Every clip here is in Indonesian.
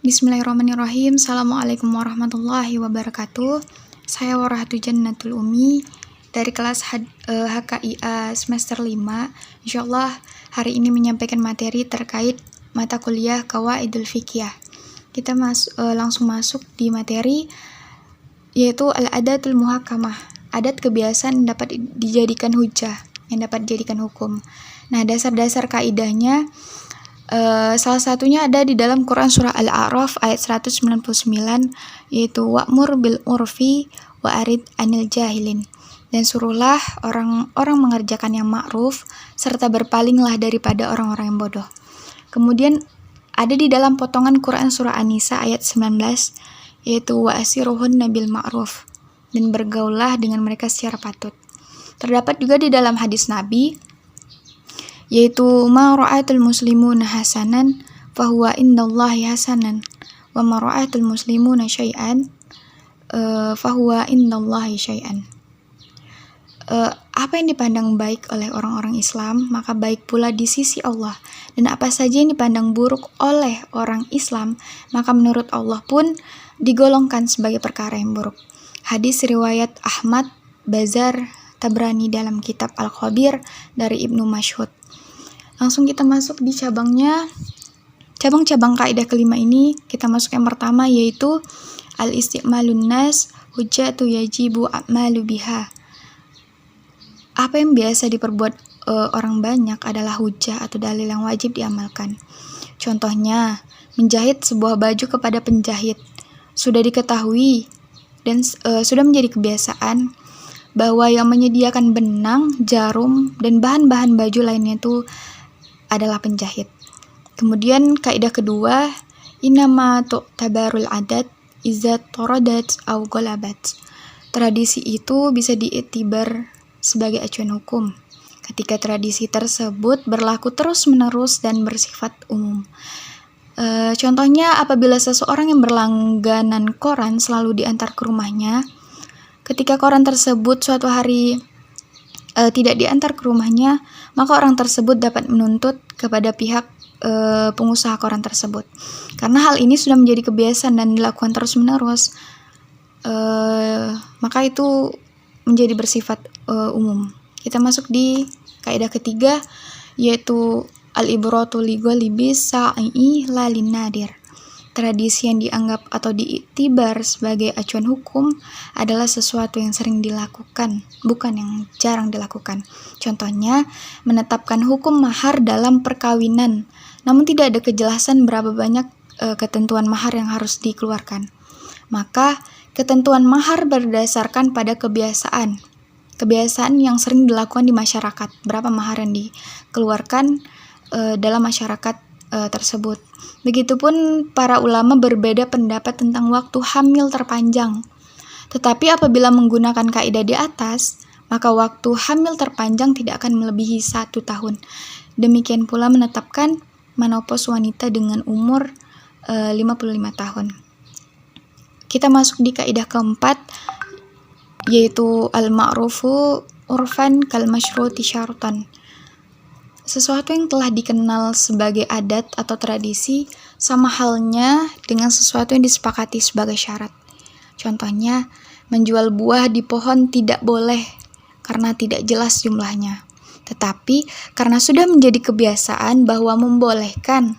Bismillahirrahmanirrahim. Assalamualaikum warahmatullahi wabarakatuh. Saya Warahatu Jannatul Umi dari kelas HKIA semester 5. Insyaallah hari ini menyampaikan materi terkait mata kuliah Qawaidul Fiqhiyah. Kita langsung masuk di materi, yaitu al-adatul muhakkamah. Adat kebiasaan dapat dijadikan hujjah, yang dapat dijadikan hukum. Nah, dasar-dasar kaidahnya salah satunya ada di dalam Quran surah Al-A'raf ayat 199, yaitu wa'mur bil urfi wa arid anil jahilin. Dan suruhlah orang-orang mengerjakan yang ma'ruf serta berpalinglah daripada orang-orang yang bodoh. Kemudian ada di dalam potongan Quran surah An-Nisa ayat 19, yaitu wa asiruhunna bil ma'ruf, dan bergaullah dengan mereka secara patut. Terdapat juga di dalam hadis Nabi, yaitu ma ra'atul muslimuna hasanan fahuwa indallahi hasanan wa ma ra'atul muslimuna syai'an fahuwa indallahi syai'an. Apa yang dipandang baik oleh orang-orang Islam, maka baik pula di sisi Allah, dan apa saja yang dipandang buruk oleh orang Islam, maka menurut Allah pun digolongkan sebagai perkara yang buruk. Hadis riwayat Ahmad, Bazar, Tabrani dalam kitab Al-Khabir dari Ibnu Mas'ud. Langsung kita masuk di cabang-cabang kaidah kelima ini. Kita masuk yang pertama, yaitu al-isti'malun nas hujjatu yajibu a'malu biha. Apa yang biasa diperbuat orang banyak adalah hujjah atau dalil yang wajib diamalkan. Contohnya, menjahit sebuah baju kepada penjahit. Sudah diketahui dan sudah menjadi kebiasaan bahwa yang menyediakan benang, jarum, dan bahan-bahan baju lainnya itu adalah penjahit. Kemudian kaidah kedua, inama tu'tabarul adat iza taradat au golabat. Tradisi itu bisa diiktibar sebagai acuan hukum ketika tradisi tersebut berlaku terus-menerus dan bersifat umum. Contohnya, apabila seseorang yang berlangganan koran selalu diantar ke rumahnya, ketika koran tersebut suatu hari tidak diantar ke rumahnya, maka orang tersebut dapat menuntut kepada pihak pengusaha koran tersebut. Karena hal ini sudah menjadi kebiasaan dan dilakukan terus-menerus, maka itu menjadi bersifat umum. Kita masuk di kaidah ketiga, yaitu al-ibratu li ghalibi sa'i la lin nadir. Tradisi yang dianggap atau diiktibar sebagai acuan hukum adalah sesuatu yang sering dilakukan, bukan yang jarang dilakukan. Contohnya, menetapkan hukum mahar dalam perkawinan, namun tidak ada kejelasan berapa banyak ketentuan mahar yang harus dikeluarkan. Maka, ketentuan mahar berdasarkan pada kebiasaan yang sering dilakukan di masyarakat, berapa mahar yang dikeluarkan dalam masyarakat tersebut. Begitupun para ulama berbeda pendapat tentang waktu hamil terpanjang. Tetapi apabila menggunakan kaidah di atas, maka waktu hamil terpanjang tidak akan melebihi 1 tahun. Demikian pula menetapkan menopause wanita dengan umur 55 tahun. Kita masuk di kaidah keempat, yaitu al-ma'rufu urfan kal masyruti syartan. Sesuatu yang telah dikenal sebagai adat atau tradisi sama halnya dengan sesuatu yang disepakati sebagai syarat. Contohnya, menjual buah di pohon tidak boleh karena tidak jelas jumlahnya. Tetapi karena sudah menjadi kebiasaan bahwa membolehkan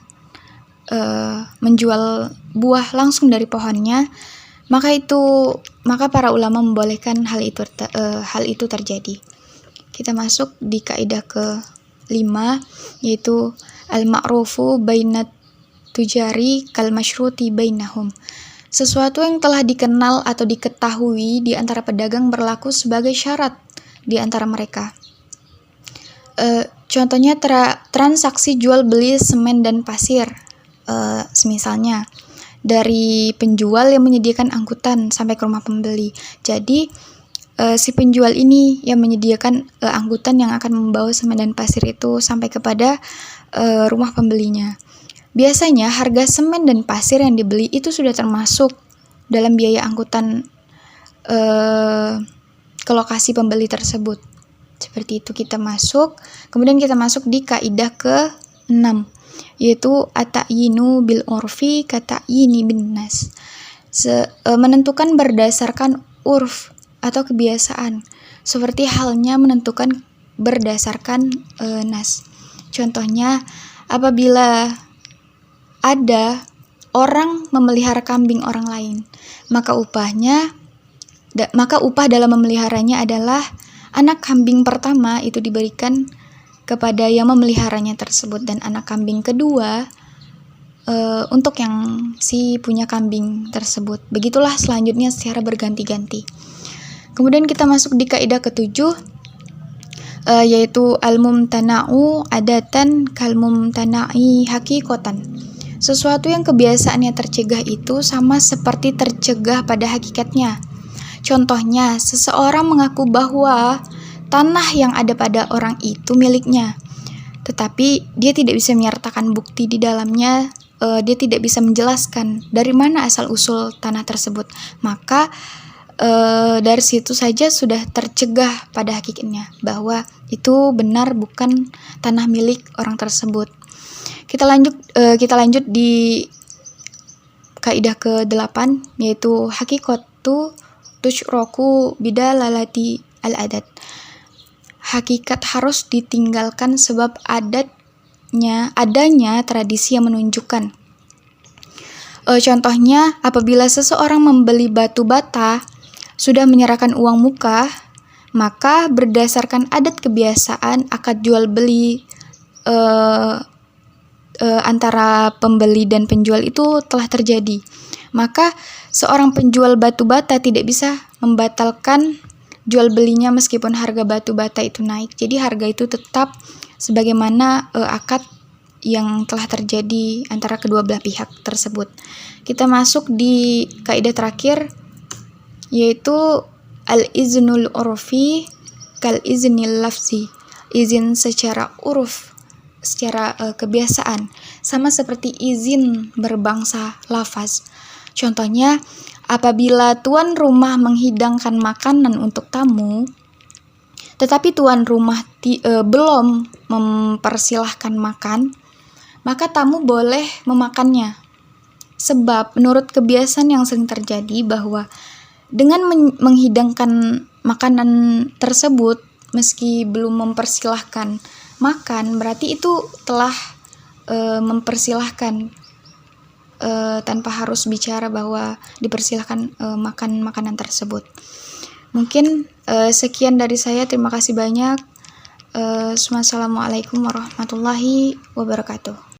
menjual buah langsung dari pohonnya, maka para ulama membolehkan hal itu terjadi. Kita masuk di kaidah ke-5, yaitu al-ma'rufu bainat tujari kal masyruti bainahum. Sesuatu yang telah dikenal atau diketahui di antara pedagang berlaku sebagai syarat di antara mereka. Contohnya transaksi jual beli semen dan pasir. Misalnya dari penjual yang menyediakan angkutan sampai ke rumah pembeli. Jadi si penjual ini yang menyediakan angkutan yang akan membawa semen dan pasir itu sampai kepada rumah pembelinya. Biasanya harga semen dan pasir yang dibeli itu sudah termasuk dalam biaya angkutan ke lokasi pembeli tersebut. Seperti itu kemudian kita masuk di kaidah ke-6, yaitu ata'yinu bil urfi kata'yini bin nas. Menentukan berdasarkan urf atau kebiasaan, seperti halnya menentukan berdasarkan nas. Contohnya, apabila ada orang memelihara kambing orang lain, maka upah dalam memeliharanya adalah anak kambing pertama itu diberikan kepada yang memeliharanya tersebut, dan anak kambing kedua untuk yang si punya kambing tersebut. Begitulah selanjutnya secara berganti-ganti. Kemudian kita masuk di kaidah ketujuh, yaitu al-mumtana'u adatan kal-mumtana'i haqiqatan. Sesuatu yang kebiasaannya tercegah itu sama seperti tercegah pada hakikatnya. Contohnya, seseorang mengaku bahwa tanah yang ada pada orang itu miliknya, tetapi dia tidak bisa menyertakan bukti di dalamnya, dia tidak bisa menjelaskan dari mana asal-usul tanah tersebut. Maka dari situ saja sudah tercegah pada hakikatnya bahwa itu benar bukan tanah milik orang tersebut. Kita lanjut di kaidah ke-8, yaitu hakikatu tusyraku bidalalati al-adat. Hakikat harus ditinggalkan sebab adanya tradisi yang menunjukkan. Contohnya, apabila seseorang membeli batu bata sudah menyerahkan uang muka, maka berdasarkan adat kebiasaan akad jual beli antara pembeli dan penjual itu telah terjadi. Maka seorang penjual batu bata tidak bisa membatalkan jual belinya meskipun harga batu bata itu naik. Jadi harga itu tetap sebagaimana akad yang telah terjadi antara kedua belah pihak tersebut. Kita masuk di kaidah terakhir, yaitu al-iznul urfi kal iznil lafzi. Izin secara uruf, secara kebiasaan, sama seperti izin berbangsa lafaz. Contohnya, apabila tuan rumah menghidangkan makanan untuk tamu, tetapi tuan rumah belum mempersilahkan makan, maka tamu boleh memakannya. Sebab menurut kebiasaan yang sering terjadi bahwa dengan menghidangkan makanan tersebut meski belum mempersilahkan makan, berarti itu telah mempersilahkan tanpa harus bicara bahwa dipersilahkan makan makanan tersebut. Mungkin sekian dari saya. Terima kasih banyak. Wassalamualaikum warahmatullahi wabarakatuh.